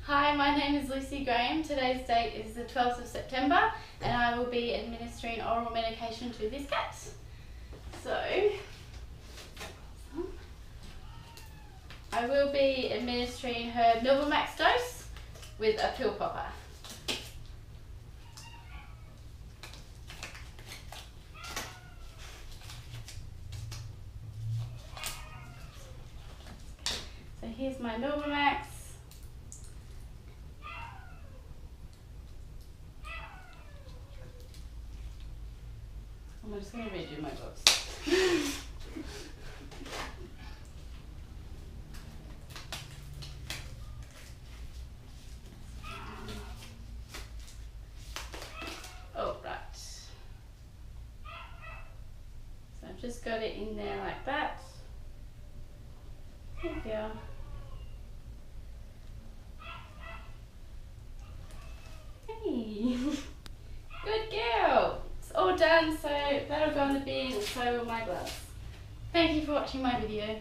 Hi, my name is Lucy Graham. Today's date is the 12th of September and I will be administering oral medication to this cat. So, I will be administering her Max dose with a pill popper. So here's my Max. I'm just going to redo my books. Oh, right. So I've just got it in there like that. There we go. Hey! Good girl! It's all done, so that'll go on the bin and so will my gloves. Thank you for watching my video.